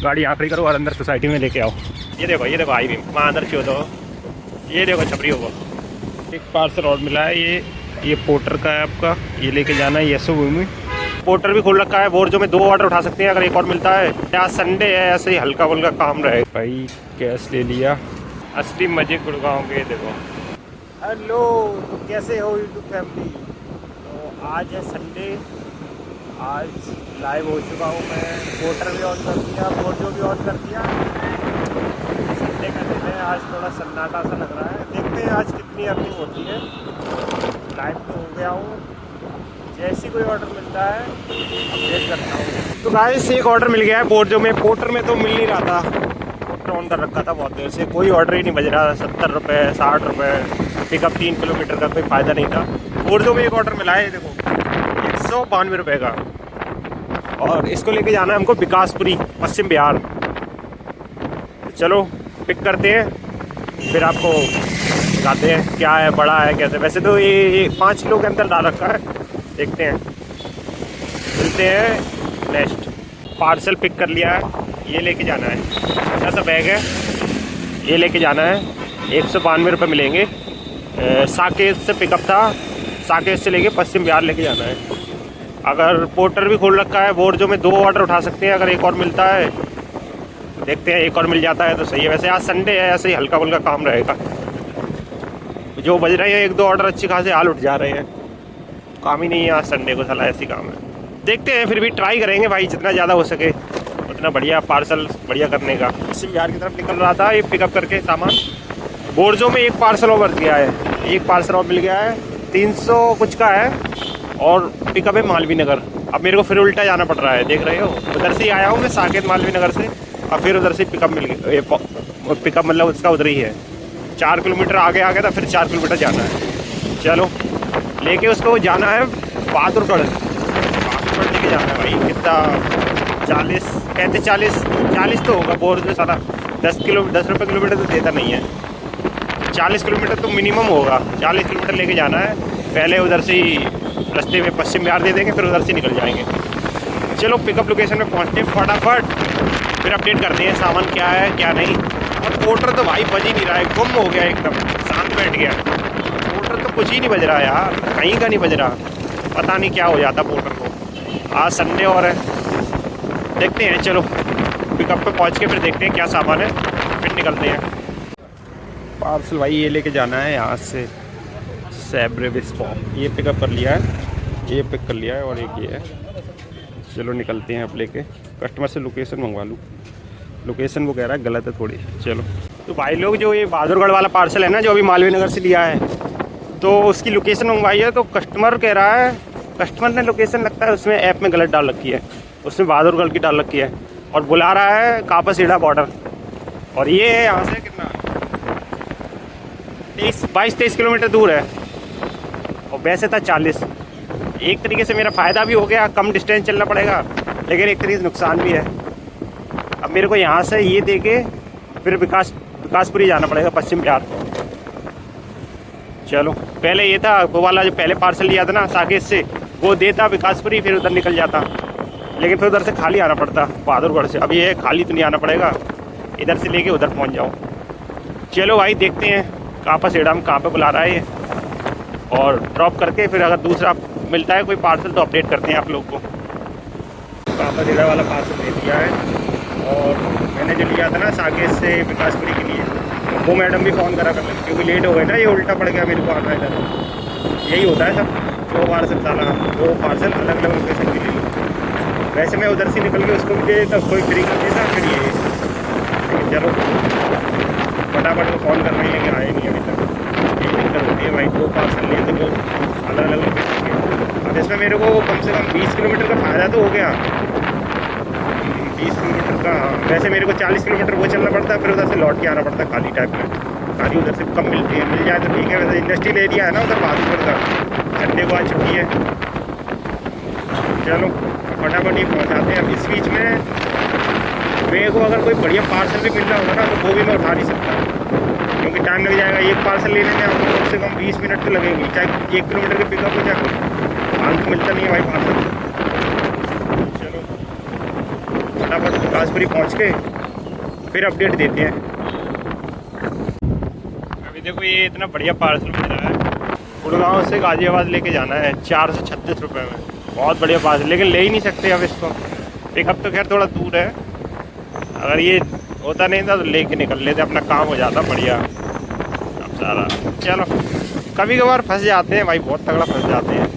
गाड़ी यहाँ खड़ी करो और अंदर सोसाइटी में लेके आओ। ये देखो आई भी वहाँ अंदर क्यों दो। ये देखो छपरियों को एक पार्सल और मिला है। ये पोर्टर का है आपका, ये लेके जाना है यशोभूमि। पोर्टर भी खोल रखा है। बोर्जो में 2 ऑर्डर उठा सकते हैं अगर एक और मिलता है। आज संडे है, ऐसे ही हल्का फुल्का काम रहे। भाई कैश ले लिया। असली मजे गुड़गांव के। देखो हेलो, तो कैसे हो यूट्यूब फैमिली। तो आज है संडे, आज लाइव हो चुका हूँ मैं। पोर्टर भी ऑन कर दिया, बोर्जो भी ऑन कर दिया। संडे का दिन है, आज थोड़ा सन्नाटा सा लग रहा है। देखते हैं आज कितनी अर्निंग होती है। लाइव तो हो गया हूँ, जैसी कोई ऑर्डर मिलता है अपडेट करता हूँ। तो गाइस एक ऑर्डर मिल गया है बोर्जो में। पोर्टर में तो मिल नहीं रहा था, पोर्टर ऑन कर रखा था बहुत देर से, कोई ऑर्डर ही नहीं बज रहा। 70 रुपये 60 रुपये, पिकअप 3 किलोमीटर का, कोई फ़ायदा नहीं था। बोर्जो में एक ऑर्डर मिला है, देखो 192 रुपये का। और इसको लेके जाना है हमको विकासपुरी, पश्चिम बिहार। चलो पिक करते हैं, फिर आपको बताते हैं क्या है, बड़ा है कैसे। वैसे तो ये 5 किलो के अंदर डाल रखा है, देखते हैं। मिलते हैं नेक्स्ट। पार्सल पिक कर लिया है, ये लेके जाना है। छोटा सा बैग है, ये लेके जाना है। 192 रुपये मिलेंगे। साकेत से पिकअप था, साकेत से लेके पश्चिम बिहार लेके जाना है। अगर पोर्टर भी खोल रखा है, बोर्जो में 2 ऑर्डर उठा सकते हैं अगर एक और मिलता है। देखते हैं एक और मिल जाता है तो सही है। वैसे आज संडे है, ऐसे ही हल्का फुल्का काम रहेगा। जो बज रहे हैं 1-2 ऑर्डर अच्छी खासे हाल उठ जा रहे हैं। काम ही नहीं है आज संडे को, साला ऐसी काम है। देखते हैं, फिर भी ट्राई करेंगे भाई, जितना ज़्यादा हो सके उतना बढ़िया पार्सल बढ़िया करने का। पश्चिम बिहार की तरफ निकल रहा था ये पिकअप करके सामान। बोर्जो में एक पार्सल और बच गया है, एक पार्सल और मिल गया है। 300 कुछ का है और पिकअप है मालवीय नगर। अब मेरे को फिर उल्टा जाना पड़ रहा है, देख रहे हो। उधर से ही आया हूँ मैं, साकेत मालवीय नगर से, और फिर उधर से पिकअप मिल गया। पिकअप मतलब उसका उधर ही है। 4 किलोमीटर आगे आ गया था, फिर 4 किलोमीटर जाना है। चलो लेके उसको जाना है बहादुरगढ़। बहादुरगढ़ लेके जाना है भाई। कितना 40 तो होगा। बोर्ड में सारा 10 रुपये किलोमीटर तो देता नहीं है। 40 किलोमीटर तो मिनिमम होगा। 40 किलोमीटर लेके जाना है। पहले उधर से ही रास्ते में पश्चिम बिहार दे देंगे, फिर उधर से निकल जाएंगे। चलो पिकअप लोकेशन में पहुँचते हैं फटाफट, फिर अपडेट करते हैं सामान क्या है क्या नहीं। और पोर्टर तो भाई बज ही नहीं रहा है, गुम हो गया एकदम, शांत बैठ गया। पोर्टर तो कुछ ही नहीं बज रहा यार, कहीं का नहीं बज रहा। पता नहीं क्या हो जाता पोर्टर को। आज संडे और है, देखते हैं। चलो पिकअप पे पहुंच के फिर देखते हैं क्या सामान है, फिर निकलते हैं। पार्सल भाई ये लेके जाना है यहाँ से सैब्रेविस्पॉप। ये पिकअप कर लिया है, ये पिक कर लिया है, और एक ये है। चलो निकलते हैं अब लेके। कस्टमर से लोकेशन मंगवा लूँ, लोकेशन वो कह रहा है गलत है थोड़ी। चलो तो भाई लोग, जो ये बहादुरगढ़ वाला पार्सल है ना, जो अभी मालवीय नगर से लिया है, तो उसकी लोकेशन मंगवाई है। तो कस्टमर कह रहा है, कस्टमर ने लोकेशन लगता है उसमें ऐप में गलत डाल रखी है, उसमें बहादुरगढ़ की डाल रखी है, और बुला रहा है कापासीढ़ा बॉर्डर। और ये है यहाँ से कितना 22-23 किलोमीटर दूर है, और वैसे था 40। एक तरीके से मेरा फ़ायदा भी हो गया, कम डिस्टेंस चलना पड़ेगा, लेकिन एक तरीके से नुकसान भी है। अब मेरे को यहाँ से ये दे के फिर विकासपुरी जाना पड़ेगा, पश्चिम बिहार। चलो पहले ये था वो वाला, जो पहले पार्सल लिया था ना साकेत से, वो देता विकासपुरी, फिर उधर निकल जाता। लेकिन फिर उधर से खाली आना पड़ता बहादुरगढ़ से। अब ये खाली तो नहीं आना पड़ेगा, इधर से लेके उधर पहुँच जाओ। चलो भाई देखते हैं कापासीढ़ा में कहाँ पे बुला रहा है ये, और ड्रॉप करके फिर अगर दूसरा मिलता है कोई पार्सल तो अपडेट करते हैं आप लोग को। कापासीढ़ा वाला पार्सल दे दिया है। और मैंने जो लिया था ना साकेत से विकासपुरी के लिए, वो मैडम भी फ़ोन करा कर लगी, क्योंकि लेट हो गए ना, ये उल्टा पड़ गया मेरे को आना इधर। यही होता है सब, 2 पार्सल डाला, 2 पार्सल अलग अलग लोकेशन के लिए। वैसे मैं उधर से निकल के उसको भी दे देता, कोई फ्री कर देता, फिर ये। लेकिन चलो फटाफट को फ़ोन करने लेकिन आए नहीं अभी तक। यही दिक्कत होती है भाई, 2 पार्सल लिए तो अलग अलग लोकेशन के। अब इसमें मेरे को कम से कम 20 किलोमीटर का फ़ायदा तो हो गया। 20 किलोमीटर का, वैसे मेरे को 40 किलोमीटर वो चलना पड़ता है, फिर उधर से लौट के आना पड़ता है खाली टाइप में। गाड़ी उधर से कम मिलती है, मिल जाए तो ठीक है। वैसे इंडस्ट्रियल एरिया है ना उधर बहादुरगढ़ का, संडे को आज छुट्टी है। चलो फटाफट ही पहुँचाते हैं। अब इस बीच में मेरे को अगर कोई बढ़िया पार्सल भी मिल रहा होगा ना, तो वो भी मैं उठा नहीं सकता, क्योंकि टाइम लग जाएगा। एक पार्सल लेने में आपको कम से कम 20 मिनट तो लगेंगे, चाहे 1 किलोमीटर के पिकअप हो जाए, हाल तो मिलता नहीं है भाई पार्सल। चलो फटाफट बिलासपुरी पहुँच के फिर अपडेट देते हैं। अभी देखो ये इतना बढ़िया पार्सल मिल रहा है, गुड़गांव से गाजियाबाद लेके जाना है 436 रुपये में। बहुत बढ़िया पार्सल, लेकिन ले ही नहीं सकते अब इसको। पिकअप तो खैर थोड़ा दूर है, अगर ये होता नहीं था तो लेके निकल लेते, अपना काम हो जाता बढ़िया। अब सारा चलो, कभी कभार फंस जाते हैं भाई, बहुत तगड़ा फंस जाते हैं,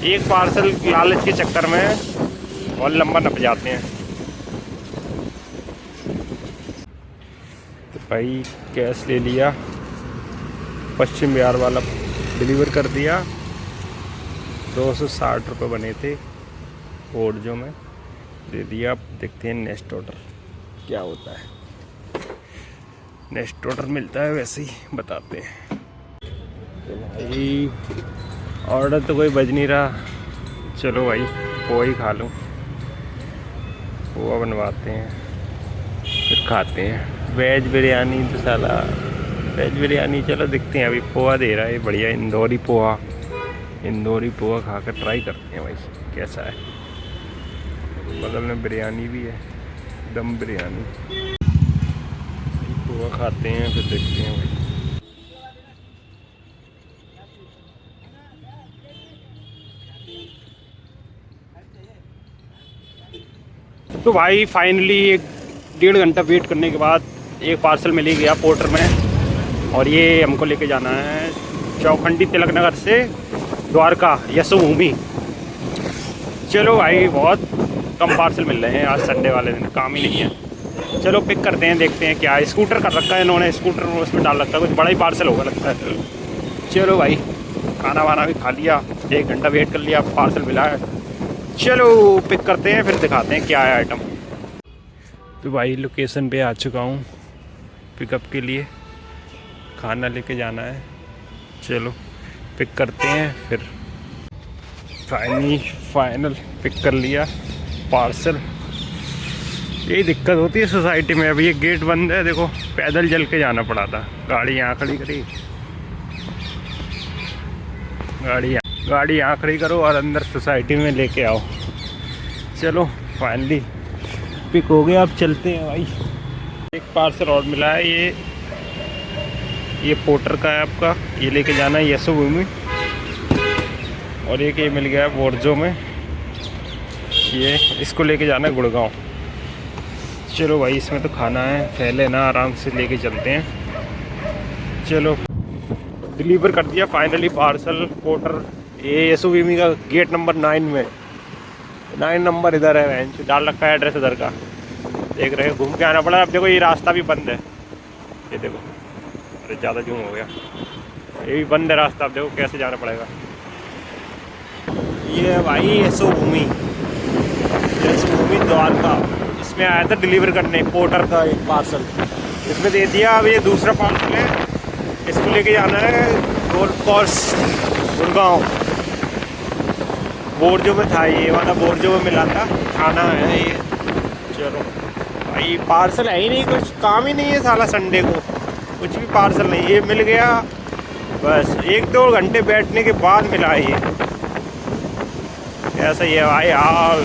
एक पार्सल लालच के चक्कर में और लंबा नप जाते हैं। तो भाई कैश ले लिया, पश्चिम बिहार वाला डिलीवर कर दिया। 260 रुपये बने थे और जो में दे दिया। अब देखते हैं नेक्स्ट ऑर्डर क्या होता है। नेक्स्ट ऑर्डर मिलता है वैसे ही बताते हैं। तो भाई ऑर्डर तो कोई बज नहीं रहा, चलो भाई पोहा ही खा लूँ। पोहा बनवाते हैं फिर खाते हैं। वेज बिरयानी तो साला, वेज बिरयानी चलो दिखते हैं। अभी पोहा दे रहा है बढ़िया, इंदौरी पोहा। इंदौरी पोहा खा कर ट्राई करते हैं भाई कैसा है। बगल में बिरयानी भी है, दम बिरयानी। पोहा खाते हैं फिर देखते हैं भाई। तो भाई फाइनली 1.5 घंटा वेट करने के बाद एक पार्सल मिल ही गया पोर्टर में, और ये हमको लेके जाना है चौखंडी तिलक नगर से द्वारका यशोभूमि। चलो भाई बहुत कम पार्सल मिल रहे हैं आज, संडे वाले दिन काम ही नहीं है। चलो पिक करते हैं, देखते हैं क्या है। स्कूटर कर रखा है इन्होंने, स्कूटर उसमें डाल रखा है, कुछ बड़ा ही पार्सल होगा लगता है। चलो भाई खाना वाना भी खा लिया, 1 घंटा वेट कर लिया, पार्सल मिला है। चलो पिक करते हैं फिर दिखाते हैं क्या है आइटम। तो भाई लोकेशन पे आ चुका हूँ पिकअप के लिए, खाना लेके जाना है। चलो पिक करते हैं फिर। फाइनल पिक कर लिया पार्सल। यही दिक्कत होती है सोसाइटी में। अभी ये गेट बंद है, देखो पैदल चल के जाना पड़ा था। गाड़ी यहाँ खड़ी करी, गाड़ी यहाँ खड़ी करो और अंदर सोसाइटी में लेके आओ। चलो फाइनली पिक हो गया, अब चलते हैं भाई। एक पार्सल और मिला है, ये पोर्टर का है आपका, ये लेके जाना है यशोभूमि। और एक ये मिल गया है बोर्जो में, ये इसको लेके जाना है गुड़गांव। चलो भाई इसमें तो खाना है, पहले ना आराम से लेके चलते हैं। चलो डिलीवर कर दिया फाइनली पार्सल पोर्टर। ये यशोभूमि का गेट नंबर 9 में, 9 नंबर इधर है, डाल रखा है एड्रेस उधर का। देख रहे हैं, घूम के आना पड़ा। अब देखो ये रास्ता भी बंद है, ये देखो, अरे ज़्यादा जूम हो गया, ये भी बंद है रास्ता। अब देखो कैसे जाना पड़ेगा। ये है भाई यशोभूमि द्वारका। इसमें आया था डिलीवर करने पोर्टर का एक पार्सल, इसमें दे दिया। अब ये दूसरा पार्सल है, इसको लेके जाना है गोल्फ कोर्स गुड़गांव। बोर्जो में था, ये वाला बोर्जो में मिला था, खाना है ये। चलो भाई पार्सल है ही नहीं, कुछ काम ही नहीं है साला संडे को, कुछ भी पार्सल नहीं। ये मिल गया बस 1-2 घंटे बैठने के बाद मिला है ये। ऐसा ही है भाई हाल।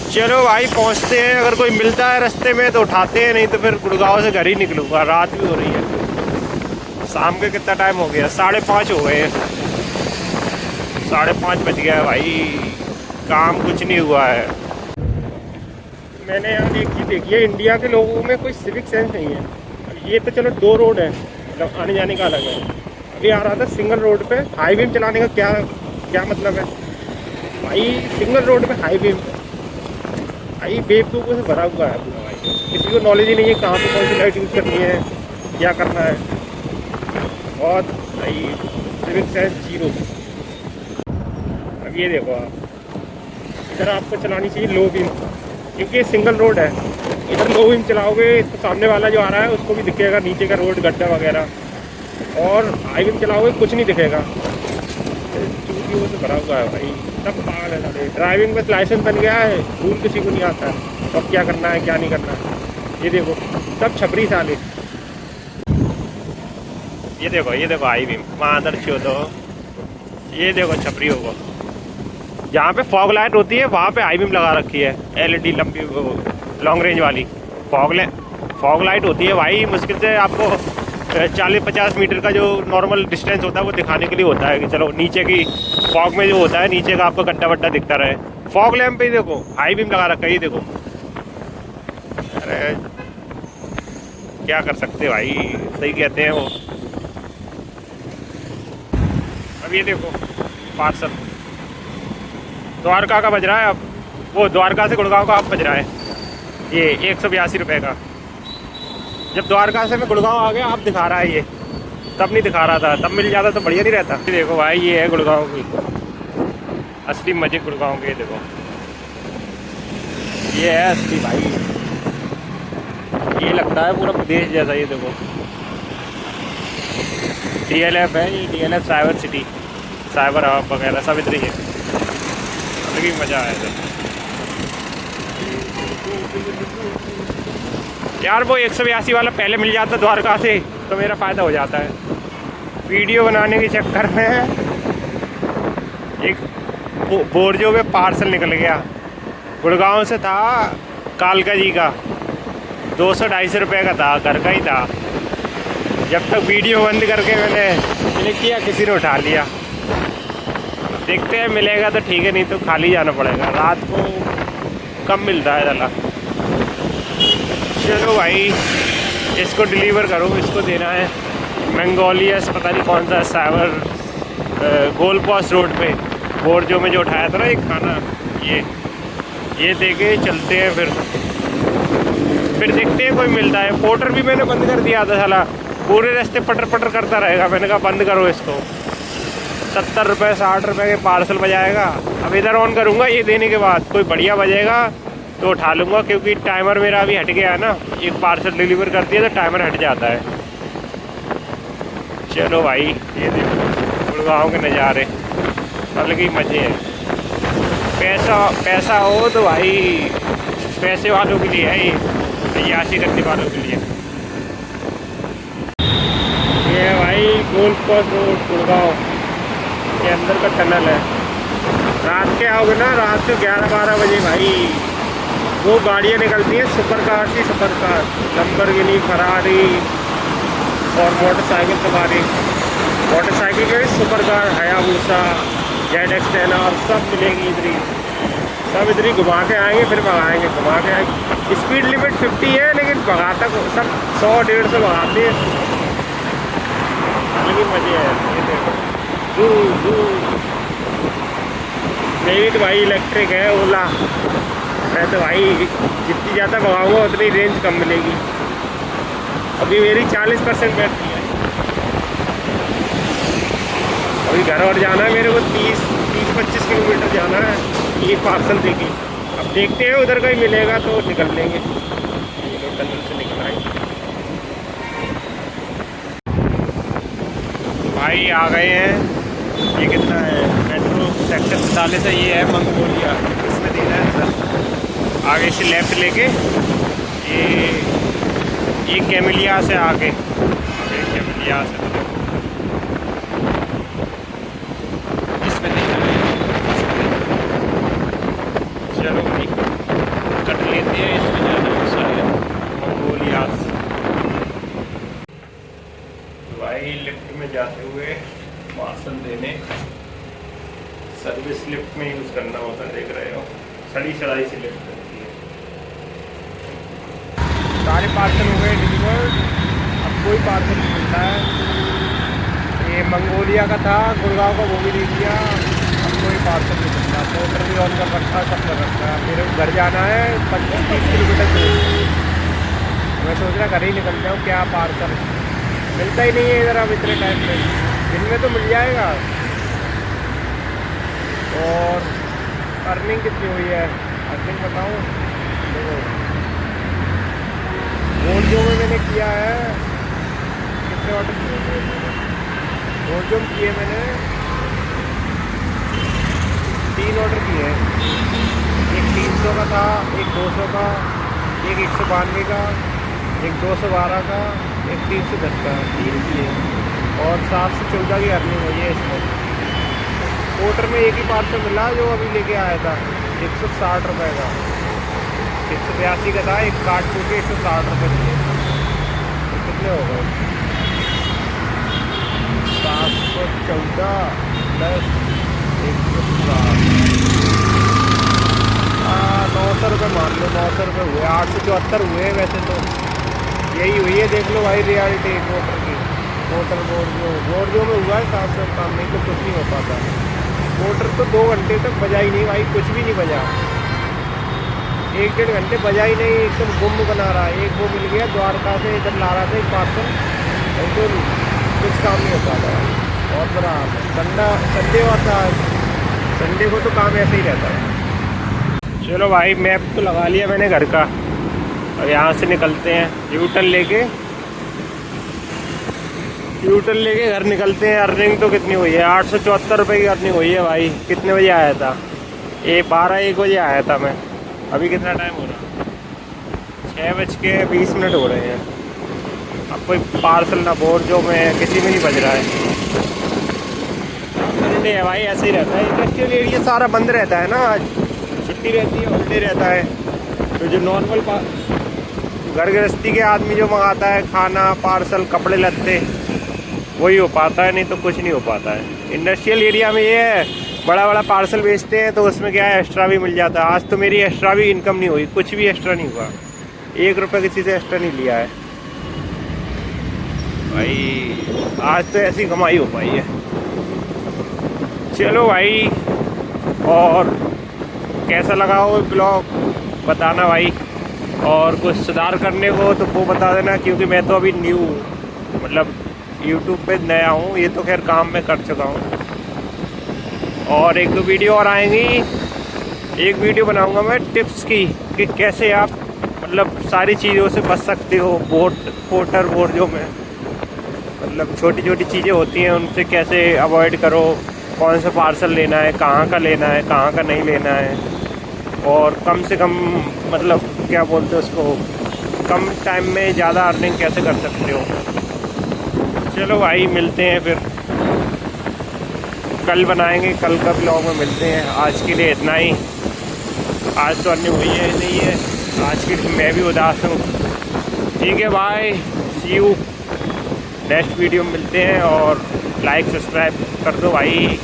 चलो भाई पहुंचते हैं, अगर कोई मिलता है रास्ते में तो उठाते हैं, नहीं तो फिर गुड़गांव से घर ही निकलूँगा। रात भी हो रही है, शाम के कितना टाइम हो गया, 5:30 हो गए, 5:30 बज गया भाई, काम कुछ नहीं हुआ है। मैंने यहाँ एक चीज़ देखी है, इंडिया के लोगों में कोई सिविक सेंस नहीं है। ये तो चलो 2 रोड है, मतलब आने जाने का अलग है। अभी आ रहा था सिंगल रोड पे, हाई बीम चलाने का क्या मतलब है भाई। सिंगल रोड पे हाई बीम, भाई बेवकूफ़ों से भरा हुआ है पूरा भाई। किसी को नॉलेज ही नहीं है कहाँ पे कौन सी लाइट यूज़ करनी है, क्या करना है। बहुत भाई सिविक सेंस 0। अब ये देखो आप, इधर आपको चलानी चाहिए लो बीम, क्योंकि ये सिंगल रोड है। इधर लो बीम चलाओगे तो सामने वाला जो आ रहा है उसको भी दिखेगा नीचे का रोड, गड्ढा वगैरह, और हाई बीम चलाओगे कुछ नहीं दिखेगा। चूतियों से भरा हुआ है भाई, सब पागल है सारे। ड्राइविंग में लाइसेंस बन गया है, रूल किसी को नहीं आता है, अब क्या करना है क्या नहीं करना है। ये देखो सब छपरी साले। ये देखो हाई बीम, वहाँ अंदर छो दो, ये देखो छपरी होगा। जहाँ पे फॉग लाइट होती है वहाँ पे हाई बीम लगा रखी है, LED लंबी लॉन्ग रेंज वाली। फॉग लाइट होती है भाई, मुश्किल से आपको 40-50 मीटर का जो नॉर्मल डिस्टेंस होता है वो दिखाने के लिए होता है कि चलो नीचे की फॉग में जो होता है नीचे का आपको गड्ढा वड्ढा दिखता रहे। फॉग लैम्प पे ही देखो हाई बीम लगा रखा है, ये देखो। अरे क्या कर सकते भाई, सही कहते हैं वो। अब ये देखो पार्सल द्वारका का बज रहा है, अब वो द्वारका से गुड़गांव का अब बज रहा है ये 182 रुपये का। जब द्वारका से मैं गुड़गांव आ गया अब दिखा रहा है ये, तब नहीं दिखा रहा था, तब मिल जाता तो बढ़िया नहीं रहता। देखो भाई ये है गुड़गांव की असली मजे, गुड़गांव के देखो ये है असली भाई, ये लगता है पूरा प्रदेश जैसा। ये देखो DLF है ये, DLF cyber city, cyber hub वगैरह सब इधर ही है। अलग ही मज़ा आया था यार। वो 182 वाला पहले मिल जाता द्वारका से तो मेरा फ़ायदा हो जाता है। वीडियो बनाने के चक्कर में एक बोरजो में पार्सल निकल गया, गुड़गांव से था, कालका जी का, 200-250 रुपये का था, घर का ही था। जब तक वीडियो बंद करके मैंने क्लिक किया किसी ने उठा लिया। देखते हैं मिलेगा तो ठीक है, नहीं तो खाली जाना पड़ेगा। रात को कम मिलता है ज़्यादा। चलो भाई इसको डिलीवर करो, इसको देना है मंगोलियस, पता नहीं कौन सा साइबर गोल पोस्ट रोड पे बोरजो में जो उठाया था ना एक खाना, ये दे के चलते हैं। फिर देखते हैं कोई मिलता है। पोर्टर भी मैंने बंद कर दिया था साला, पूरे रास्ते पटर पटर करता रहेगा। मैंने कहा बंद करो इसको, 70 रुपये 60 रुपये के पार्सल बजाएगा। अब इधर ऑन करूँगा, ये देने के बाद कोई बढ़िया बजेगा तो उठा लूँगा, क्योंकि टाइमर मेरा अभी हट गया है ना। एक पार्सल डिलीवर कर दिया तो टाइमर हट जाता है। चलो भाई ये देखो गुड़गांव के नज़ारे, अलग ही मज़े हैं। पैसा हो तो भाई पैसे वालों के लिए है ये, याशी करने वालों के लिए। ये है भाई गोल पोस्ट रोड गुड़गांव के अंदर का टनल है। रात के आओगे ना, रात के 11-12 बजे भाई वो गाड़ियाँ निकलती हैं सुपर कार की, सुपर कार, लंबरगिनी, फरारी और मोटरसाइकिल सवारी। मोटरसाइकिल के भी सुपर कार, हायाबूसा, ZX10 और सब मिलेगी इधर ही। सब इधर ही घुमा के आएंगे, फिर भगाएंगे, घुमा के आएंगे। स्पीड लिमिट 50 है, लेकिन भगाता सब 100-150 भगाते हैं। लेकिन मज़े है। ये देखो मेरी तो भाई इलेक्ट्रिक है, ओला। मैं तो भाई जितनी ज़्यादा भगाऊँगा उतनी रेंज कम मिलेगी। अभी मेरी 40% बैटरी है। अभी घर और जाना है मेरे को, 30-25 किलोमीटर जाना है ये पार्सल देके। अब देखते हैं उधर का ही मिलेगा तो निकल लेंगे। टनल से निकल आएंगे भाई। आ गए हैं, ये कितना है, मेट्रो सेक्टर 47 है, ये है मंगोलिया। इसमें देना है सर, आगे से लेफ्ट लेके ये कैमिलिया से आगे कैमिलिया से इसमें देना है। चलो भाई कट लेते हैं, इसमें जाना है शायद मंगोलिया। भाई लिफ्ट में जाते हुए पार्सल देने, सर्विस लिफ्ट में यूज़ करना होता है, देख रहे हो सड़ी सड़ाई से लिफ्ट होती है। सारे पार्सल हो गए डिलीवर, अब कोई पार्सल नहीं मिलता है। ये मंगोलिया का था, गुड़गांव का, वो भी दे दिया। अब कोई पार्सल नहीं मिलता। मोटर भी ऑन कर रखा, सब कर रखा है। मेरे को घर जाना है 25-30 किलोमीटर दूर। मैं सोच रहा घर ही निकल जाऊँ, क्या पार्सल मिलता ही नहीं है इधर अब इतने टाइम में। दिन में तो मिल जाएगा। और अर्निंग कितनी हुई है, अर्निंग बताऊँ? देखो बोरजो में मैंने किया है, कितने ऑर्डर किए मैंने, बोरजो में किए मैंने 3 ऑर्डर किए हैं। एक 300 का था, एक 200 का, एक 192 का, एक 212 का, एक 310 का, 3 किए। और 7 से 14 की अर्निंग हुई है इसमें। पोर्टर में एक ही पार्सल मिला जो अभी लेके आया था, 160 रुपये का। 182 का था, एक काट के 160 रुपये दिए। तो कितने हो गए? 714 प्लस 160, 900 रुपये मान लो, 900 रुपये हुए, 874 हुए वैसे तो। यही हुई है, देख लो भाई रियलिटी मोटर की। मोटर बोर्ड में हुआ है 751, नहीं तो कुछ नहीं हो पाता। मोटर तो 2 घंटे तक बजा ही नहीं भाई, कुछ भी नहीं बजा, 1-1.5 घंटे बजा ही नहीं, एकदम गुम बना रहा है। एक वो मिल गया द्वारका से, इधर ला रहा था एक पार्सल, तो कुछ काम नहीं हो पाता है, बहुत बुरा हाल है। संडे होता है, संडे को तो काम ऐसे ही रहता है। चलो भाई मैप तो लगा लिया मैंने घर का, और यहाँ से निकलते हैं, यू टर्न लेके घर निकलते हैं। अर्निंग तो कितनी हुई है? 874 रुपये की अर्निंग हुई है भाई। कितने बजे आया था? 12-1 बजे आया था मैं। अभी कितना टाइम हो रहा? 6:20 हो रहे हैं। अब कोई पार्सल ना बोर्ड में किसी में नहीं बज रहा है। संडे है भाई, ऐसे ही रहता है। इंडस्ट्रियल एरिया सारा बंद रहता है ना, आज छुट्टी रहती है, हॉलीडे रहता है। तो जो नॉर्मल घर गृहस्थी के आदमी जो मंगाता है खाना, पार्सल, कपड़े लत्ते, वही हो पाता है, नहीं तो कुछ नहीं हो पाता है। इंडस्ट्रियल एरिया में ये है, बड़ा पार्सल बेचते हैं तो उसमें क्या है, एक्स्ट्रा भी मिल जाता है। आज तो मेरी एक्स्ट्रा भी इनकम नहीं हुई, कुछ भी एक्स्ट्रा नहीं हुआ, 1 रुपये किसी से एक्स्ट्रा नहीं लिया है भाई। आज तो ऐसी कमाई हो पाई है। चलो भाई, और कैसा लगा हो ब्लॉग बताना भाई, और कुछ सुधार करने को तो वो बता देना, क्योंकि मैं तो अभी न्यू हूँ, मतलब यूट्यूब पे नया हूँ। ये तो खैर काम में कर चुका हूँ, और 1-2 वीडियो और आएंगी। एक वीडियो बनाऊंगा मैं टिप्स की, कि कैसे आप मतलब सारी चीज़ों से बच सकते हो। पोर्टर बोर्ड जो में मतलब छोटी चीज़ें होती हैं, उनसे कैसे अवॉइड करो, कौन सा पार्सल लेना है, कहाँ का लेना है, कहाँ का नहीं लेना है, और कम से कम मतलब क्या बोलते हैं उसको, कम टाइम में ज़्यादा अर्निंग कैसे कर सकते हो। चलो भाई मिलते हैं फिर, कल बनाएंगे, कल का ब्लॉग में मिलते हैं। आज के लिए इतना ही। आज तो अर्निंग हुई है नहीं है, आज के लिए मैं भी उदास हूँ। ठीक है भाई, सी यू नेक्स्ट वीडियो में मिलते हैं, और लाइक सब्सक्राइब कर दो भाई।